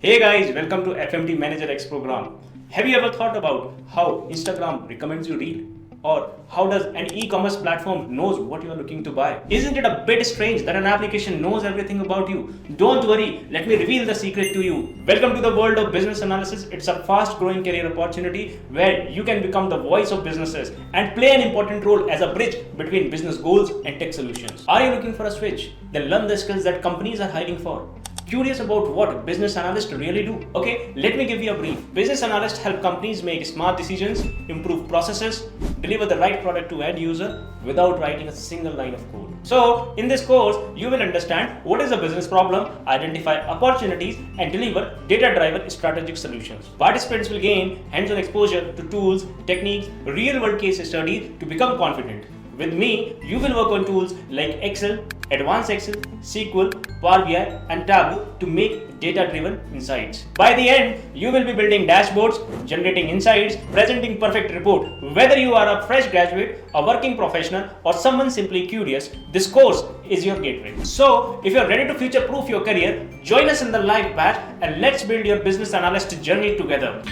Hey guys, welcome to FMT ManagerX program. Have you ever thought about how Instagram recommends you read? Or how does an e-commerce platform knows what you are looking to buy? Isn't it a bit strange that an application knows everything about you? Don't worry, let me reveal the secret to you. Welcome to the world of business analysis. It's a fast-growing career opportunity where you can become the voice of businesses and play an important role as a bridge between business goals and tech solutions. Are you looking for a switch? Then learn the skills that companies are hiring for. Curious about what business analysts really do? Okay, let me give you a brief. Business analysts help companies make smart decisions, improve processes, deliver the right product to end user without writing a single line of code. So, in this course, you will understand what is a business problem, identify opportunities, and deliver data-driven strategic solutions. Participants will gain hands-on exposure to tools, techniques, real-world case studies to become confident. With me, you will work on tools like Excel, Advanced Excel, SQL, Power BI, and Tableau to make data-driven insights. By the end, you will be building dashboards, generating insights, presenting perfect report. Whether you are a fresh graduate, a working professional, or someone simply curious, this course is your gateway. So, if you are ready to future-proof your career, join us in the live batch and let's build your business analyst journey together.